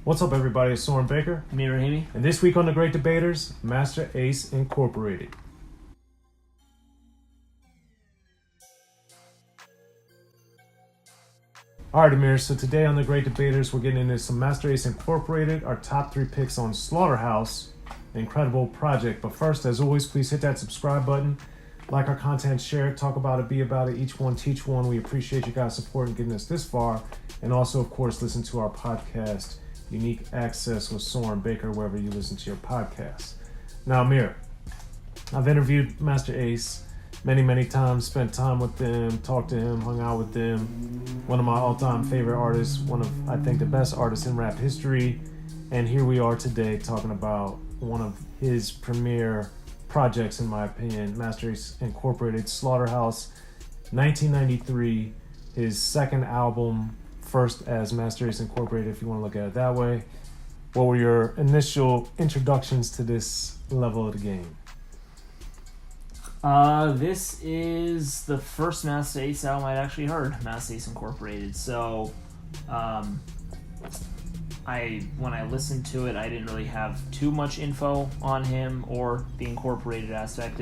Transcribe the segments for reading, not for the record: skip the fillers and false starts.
What's up, everybody? It's Soren Baker. Amir, Rahimi. And this week on The Great Debaters, Master Ace Incorporated. Alright, Amir, so today on The Great Debaters, we're getting into some Master Ace Incorporated, our top 3 picks on Slaughterhouse. Incredible project. But first, as always, please hit that subscribe button. Like our content, share it, talk about it, be about it, each one, teach one. We appreciate you guys' support and getting us this far. And also, of course, listen to our podcast, Unique Access with Soren Baker, wherever you listen to your podcasts. Now, Amir, I've interviewed Master Ace many times, spent time with them, talked to him, hung out with them. One of my all-time favorite artists, one of, I think, the best artists in rap history. And here we are today talking about one of his premier projects, in my opinion, Master Ace Incorporated, Slaughterhouse, 1993, his second album, first as Master Ace Incorporated, if you want to look at it that way. What were your initial introductions to this level of the game? This is the first Masta Ace album I'd actually heard, Masta Ace Incorporated. So, when I listened to it, I didn't really have too much info on him or the incorporated aspect,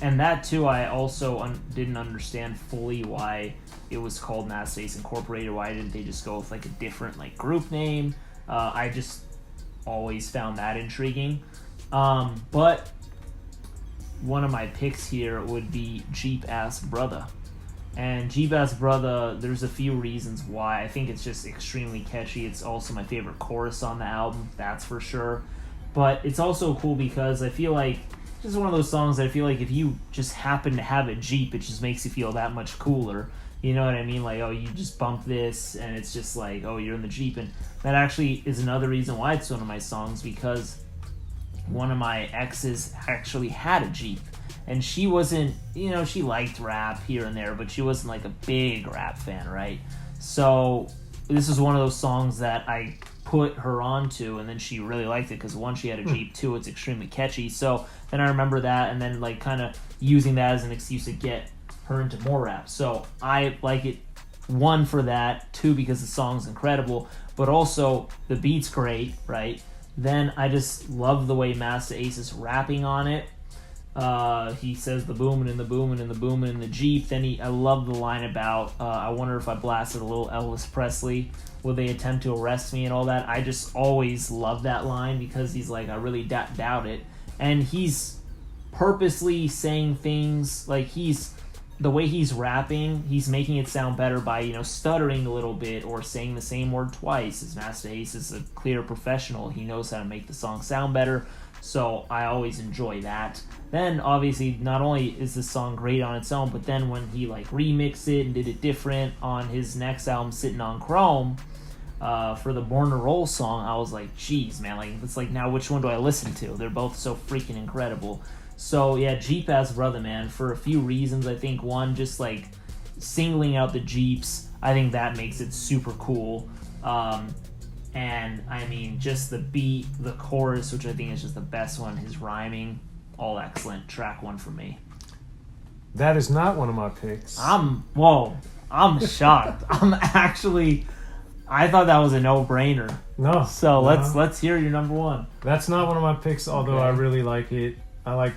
and that too, I also didn't understand fully why it was called Masta Ace Incorporated. Why didn't they just go with like a different group name? I just always found that intriguing. But one of my picks here would be Jeep Ass Brother. And Jeep Ass Brother, there's a few reasons why. I think it's just extremely catchy. It's also my favorite chorus on the album, that's for sure. But it's also cool because I feel like this is one of those songs that I feel like if you just happen to have a Jeep, it just makes you feel that much cooler. You know what I mean? Like, oh, you just bump this, and it's just like, oh, you're in the Jeep. And that actually is another reason why it's one of my songs, because one of my exes actually had a Jeep. And she wasn't, she liked rap here and there, but she wasn't like a big rap fan, right? So this is one of those songs that I put her onto, and then she really liked it because, one, she had a Jeep, two, it's extremely catchy. So then I remember that, and then kind of using that as an excuse to get her into more rap. So I like it, one, for that, two, because the song's incredible, but also the beat's great, right? Then I just love the way Masta Ace is rapping on it. He says the booming and the booming and the booming in the Jeep. Then I love the line about, I wonder if I blasted a little Elvis Presley, will they attempt to arrest me and all that. I just always love that line because he's like, I really doubt it. And he's purposely saying things, like the way he's rapping, he's making it sound better by, stuttering a little bit or saying the same word twice. As Masta Ace is a clear professional, he knows how to make the song sound better. So I always enjoy that. Then, obviously, not only is this song great on its own, but then when he remixed it and did it different on his next album, Sitting on Chrome, for the Born to Roll song, I was like, geez, man, it's like, now which one do I listen to? They're both so freaking incredible. So yeah, Jeep Ass Brother, man, for a few reasons. I think one, just singling out the Jeeps, I think that makes it super cool. And I mean, just the beat, the chorus, which I think is just the best one, his rhyming, all excellent. Track one for me. That is not one of my picks. I'm shocked. I thought that was a no-brainer. No. So let's hear your number one. That's not one of my picks, although Okay. I really like it. I like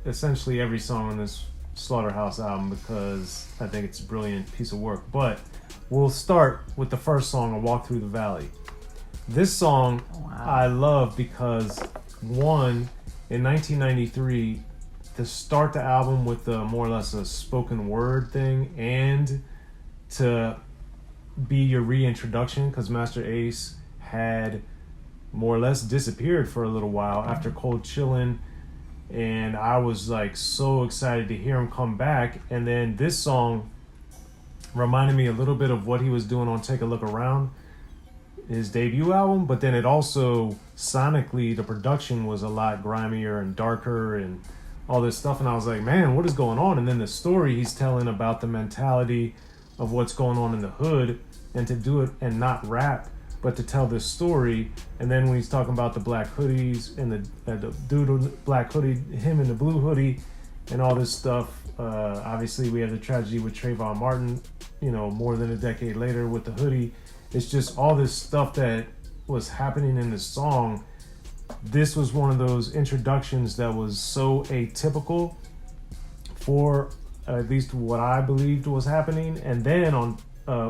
essentially every song on this Slaughterhouse album because I think it's a brilliant piece of work. But we'll start with the first song, A Walk Through the Valley. This song I love because, one, in 1993, to start the album with more or less a spoken word thing and to be your reintroduction, because Master Ace had more or less disappeared for a little while after Cold Chillin', and I was so excited to hear him come back. And then this song reminded me a little bit of what he was doing on Take a Look Around, his debut album, but then it also sonically, the production was a lot grimier and darker and all this stuff, and I was like, man, what is going on? And then the story he's telling about the mentality of what's going on in the hood, and to do it and not rap, but to tell this story. And then when he's talking about the black hoodies and the dude in the black hoodie, him in the blue hoodie, and all this stuff, obviously we have the tragedy with Trayvon Martin, more than a decade later with the hoodie. It's just all this stuff that was happening in this song, this was one of those introductions that was so atypical for at least what I believed was happening, and then on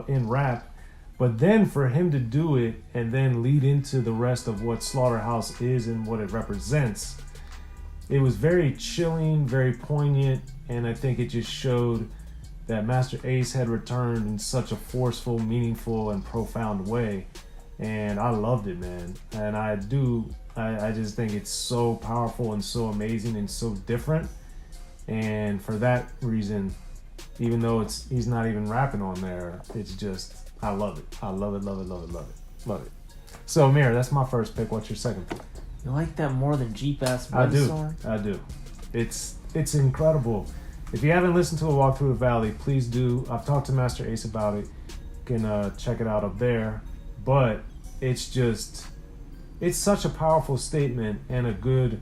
in rap. But then for him to do it and then lead into the rest of what Slaughterhouse is and what it represents, it was very chilling, very poignant, and I think it just showed that Master Ace had returned in such a forceful, meaningful, and profound way. And I loved it, man. And I just think it's so powerful and so amazing and so different. And for that reason, even though he's not even rapping on there, it's just, I love it. I love it, love it, love it, love it, love it. So, Amir, that's my first pick. What's your second pick? You like that more than Jeep Ass I do. Soren? I do. It's incredible. If you haven't listened to A Walk Through the Valley, please do. I've talked to Master Ace about it. You can check it out up there. But it's such a powerful statement and a good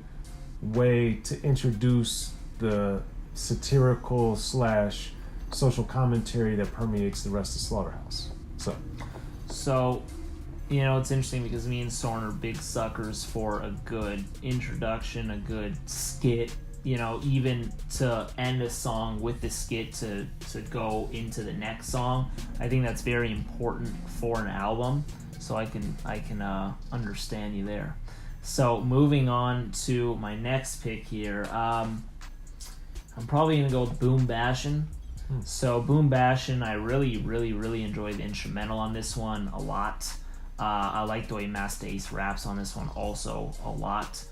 way to introduce the satirical / social commentary that permeates the rest of Slaughterhouse. So, it's interesting because me and Soren are big suckers for a good introduction, a good skit. Even to end a song with the skit to go into the next song, I think that's very important for an album. So I can understand you there. So moving on to my next pick here, I'm probably gonna go with Boom Bashin'. So Boom Bashin', I really, really, really enjoyed the instrumental on this one a lot. I like the way Masta Ace raps on this one also a lot.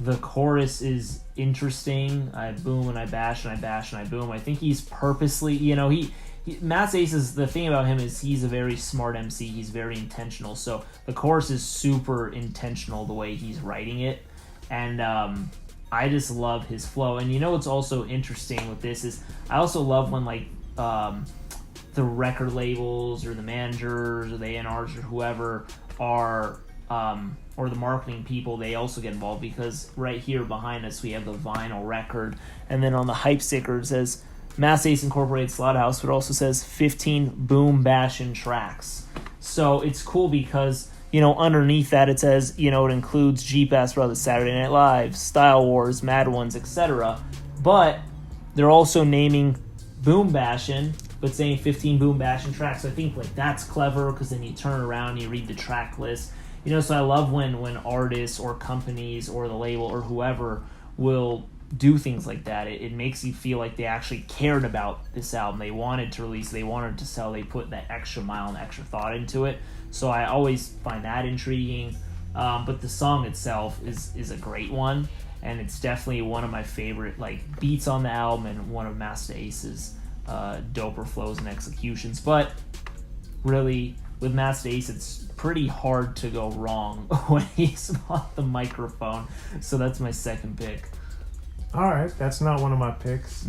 The chorus is interesting. I boom and I bash and I bash and I boom. I think he's purposely, Masta Ace is, the thing about him is he's a very smart MC. He's very intentional. So the chorus is super intentional the way he's writing it. And I just love his flow. And what's also interesting with this is I also love when the record labels or the managers or the A&Rs or whoever are or the marketing people, they also get involved, because right here behind us we have the vinyl record, and then on the hype sticker it says Masta Ace Incorporated Slaughterhouse, but it also says 15 Boom Bashin' tracks. So it's cool because underneath that it says it includes Jeep Ass Brothers, Saturday Night Live, Style Wars, Mad Ones, etc. But they're also naming Boom Bashin', but saying 15 Boom Bashin' tracks. So I think that's clever, because then you turn around and you read the track list. So I love when artists or companies or the label or whoever will do things like that. It makes you feel like they actually cared about this album. They wanted to release, they wanted to sell, they put that extra mile and extra thought into it. So I always find that intriguing. But the song itself is a great one, and it's definitely one of my favorite beats on the album and one of Masta Ace's doper flows and executions. But really, with Masta Ace, it's pretty hard to go wrong when he's on the microphone. So that's my second pick. All right, that's not one of my picks,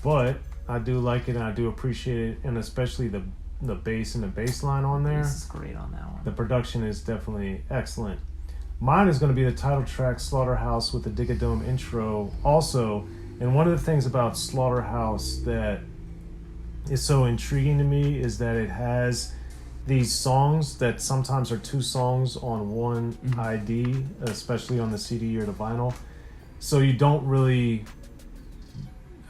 but I do like it and I do appreciate it, and especially the bass and the bass line on there. This is great on that one. The production is definitely excellent. Mine is going to be the title track, Slaughterhouse, with the Dig-a-Dome intro also. And one of the things about Slaughterhouse that is so intriguing to me is that it has these songs that sometimes are two songs on one ID, especially on the CD or the vinyl. So you don't really,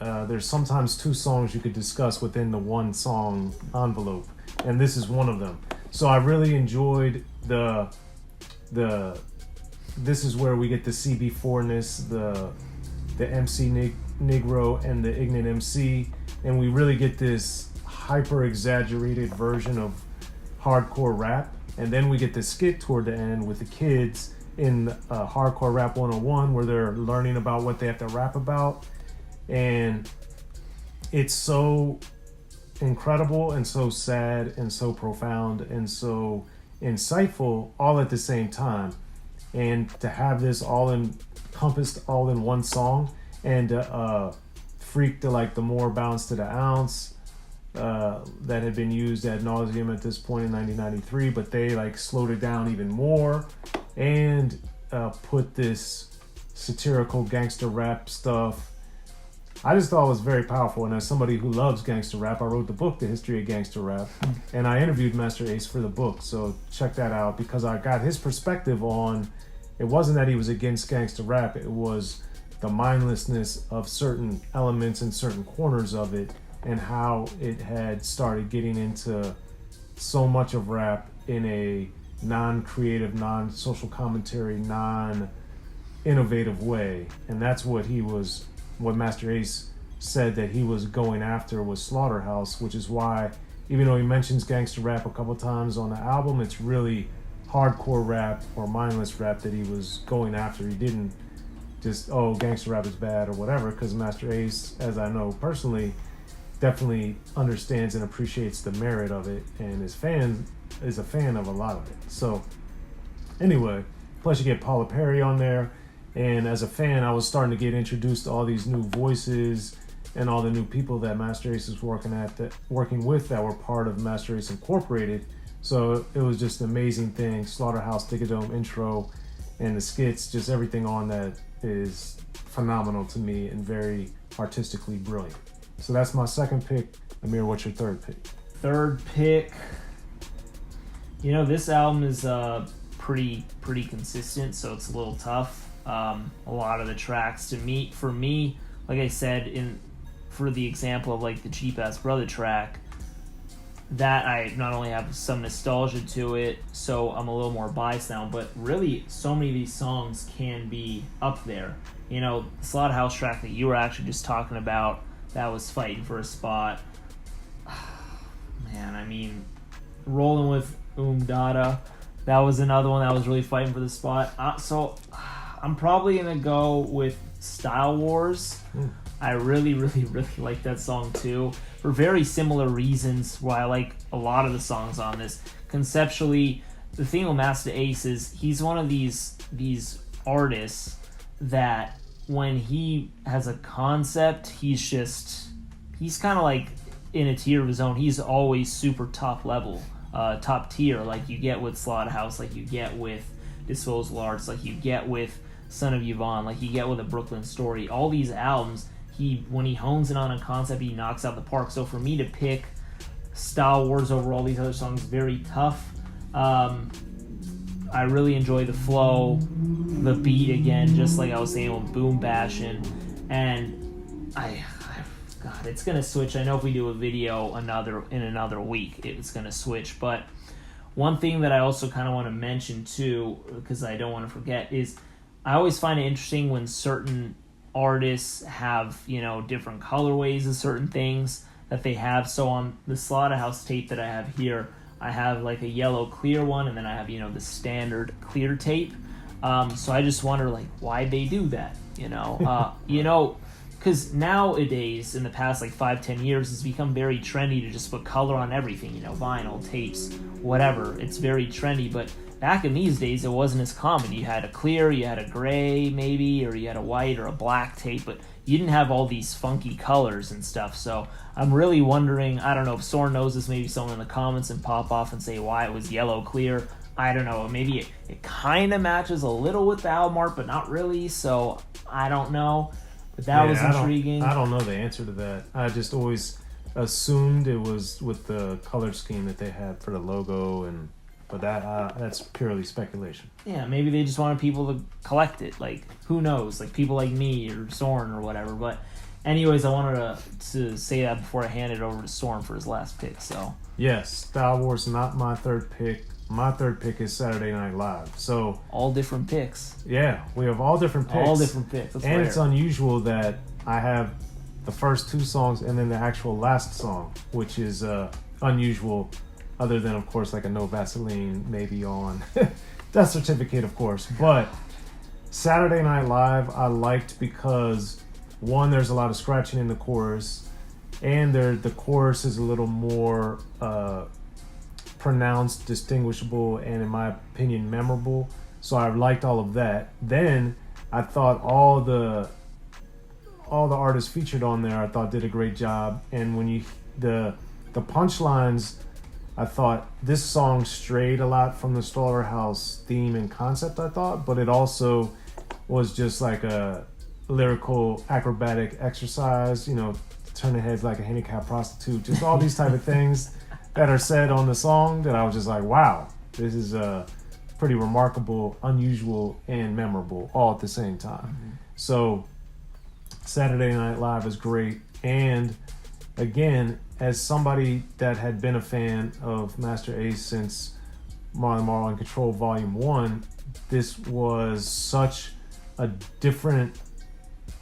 there's sometimes two songs you could discuss within the one song envelope, and this is one of them. So I really enjoyed this is where we get the CB4-ness, the MC Negro and the Ignorant MC, and we really get this hyper exaggerated version of hardcore rap, and then we get the skit toward the end with the kids in Hardcore Rap 101, where they're learning about what they have to rap about. And it's so incredible and so sad and so profound and so insightful all at the same time. And to have this all encompassed all in one song, and freak to the more bounce to the ounce that had been used ad nauseum at this point in 1993, but they slowed it down even more and put this satirical gangster rap stuff I just thought it was very powerful. And as somebody who loves gangster rap, I wrote the book, The History of Gangster Rap, and I interviewed Master Ace for the book. So check that out, because I got his perspective on, it wasn't that he was against gangster rap, it was the mindlessness of certain elements and certain corners of it, and how it had started getting into so much of rap in a non-creative, non-social commentary, non-innovative way. And that's what Master Ace said that he was going after was Slaughterhouse, which is why, even though he mentions gangster rap a couple times on the album, it's really hardcore rap or mindless rap that he was going after. He didn't just, oh, gangster rap is bad or whatever, because Master Ace, as I know personally, definitely understands and appreciates the merit of it, and is a fan of a lot of it. So anyway, plus you get Paula Perry on there, and as a fan, I was starting to get introduced to all these new voices and all the new people that Master Ace is working with that were part of Master Ace Incorporated. So it was just an amazing thing. Slaughterhouse, Digadome intro, and the skits, just everything on that is phenomenal to me and very artistically brilliant. So that's my second pick. Amir, what's your third pick? Third pick. This album is pretty consistent, so it's a little tough. A lot of the tracks for me, like I said, for the example of like the Cheap Ass Brother track, that I not only have some nostalgia to it, so I'm a little more biased now, but really so many of these songs can be up there. The Slaughterhouse track that you were actually just talking about, that was fighting for a spot. Man, I mean, Rolling with Dada, that was another one that was really fighting for the spot. So I'm probably going to go with Style Wars. I really, really, really like that song too, for very similar reasons why I like a lot of the songs on this. Conceptually, the thing with Masta Ace is he's one of these artists that when he has a concept, he's kind of like in a tier of his own. He's always super top level, top tier, like you get with SlaughtaHouse, like you get with Disposal Arts, like you get with Son of Yvonne, like you get with A Brooklyn Story. All these albums, when he hones in on a concept, he knocks out the park. So for me to pick Style Wars over all these other songs, very tough. I really enjoy the flow, the beat again, just like I was saying with Boom Bashin', and God, it's gonna switch. I know if we do a video in another week, it's gonna switch. But one thing that I also kind of want to mention too, because I don't want to forget, is I always find it interesting when certain artists have, different colorways of certain things that they have. So on the Slaughterhouse tape that I have here, I have like a yellow clear one, and then I have, the standard clear tape. So I just wonder, like, why they do that, because nowadays, in the past, 5-10 years, it's become very trendy to just put color on everything, vinyl, tapes, whatever. It's very trendy, but back in these days, it wasn't as common. You had a clear, you had a gray, maybe, or you had a white or a black tape, but you didn't have all these funky colors and stuff. So I'm really wondering, I don't know if Soren knows this, maybe someone in the comments and pop off and say why it was yellow clear. I don't know. Maybe it kind of matches a little with the album art, but not really. So I don't know. But that was intriguing. I don't know the answer to that. I just always assumed it was with the color scheme that they had for the logo, but that's purely speculation. Yeah, maybe they just wanted people to collect it. Like, who knows? Like, people like me or Soren or whatever. But anyways, I wanted to say that before I hand it over to Soren for his last pick. So yes, Style Wars, not my third pick. My third pick is Saturday Night Live. So all different picks. Yeah, we have all different picks. All different picks. That's and rare. It's unusual that I have the first two songs and then the actual last song, which is unusual, other than, of course, like a No Vaseline maybe on Death Certificate, of course. But Saturday Night Live I liked because, one, there's a lot of scratching in the chorus, and the chorus is a little more pronounced, distinguishable, and in my opinion memorable. So I liked all of that. Then I thought all the artists featured on there I thought did a great job. And when the punchlines, I thought this song strayed a lot from the Slaughterhouse theme and concept, I thought, but it also was just like lyrical acrobatic exercise, you know, turning heads like a handicapped prostitute, just all these type of things that are said on the song that I was just like, wow, this is pretty remarkable, unusual, and memorable all at the same time. Mm-hmm. So Saturday Night Live is great. And again, as somebody that had been a fan of Master Ace since Marlon Marl and Control Volume 1, this was such a different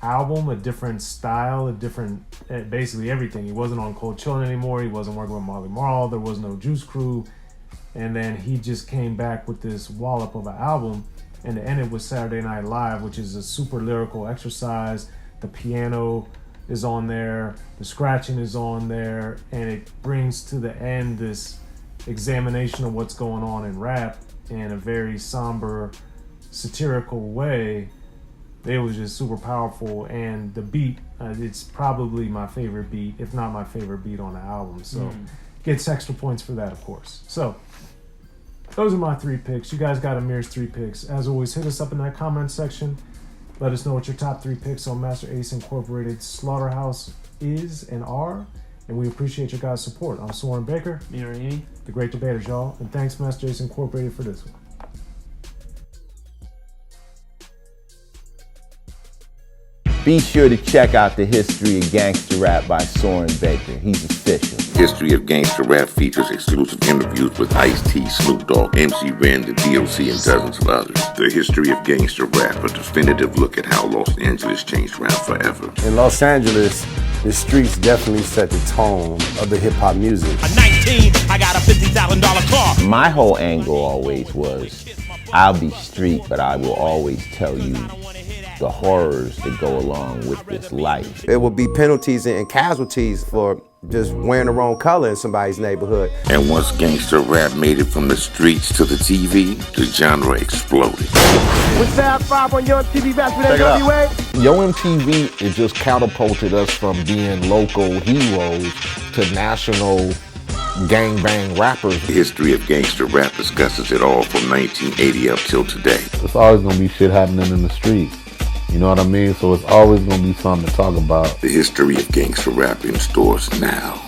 album, a different style, a different, basically everything. He wasn't on Cold Chillin' anymore. He wasn't working with Marley Marl. There was no Juice Crew. And then he just came back with this wallop of an album, and to end it with Saturday Night Live, which is a super lyrical exercise. The piano is on there, the scratching is on there, and it brings to the end this examination of what's going on in rap in a very somber, satirical way. It was just super powerful, and the beat, it's probably my favorite beat, if not my favorite beat on the album. So gets extra points for that, of course. So those are my 3 picks. You guys got Amir's 3 picks. As always, hit us up in that comment section. Let us know what your top 3 picks on Master Ace Incorporated Slaughterhouse is and are. And we appreciate your guys' support. I'm Soren Baker. Amir, Rahimi. The Great Debaters, y'all. And thanks, Master Ace Incorporated, for this one. Be sure to check out The History of Gangster Rap by Soren Baker. He's official. History of Gangster Rap features exclusive interviews with Ice-T, Snoop Dogg, MC Ren, the D.O.C, and dozens of others. The History of Gangster Rap, a definitive look at how Los Angeles changed rap forever. In Los Angeles, the streets definitely set the tone of the hip-hop music. At 19, I got a $50,000 car. My whole angle always was, I'll be street, but I will always tell you the horrors that go along with this life. It would be penalties and casualties for just wearing the wrong color in somebody's neighborhood. And once gangster rap made it from the streets to the TV, the genre exploded. With Fab 5 on Yo MTV Raps with NWA. Yo MTV, it just catapulted us from being local heroes to national gangbang rappers. The History of Gangster Rap discusses it all from 1980 up till today. It's always gonna be shit happening in the streets. You know what I mean? So it's always gonna be something to talk about. The History of Gangster Rap in stores now.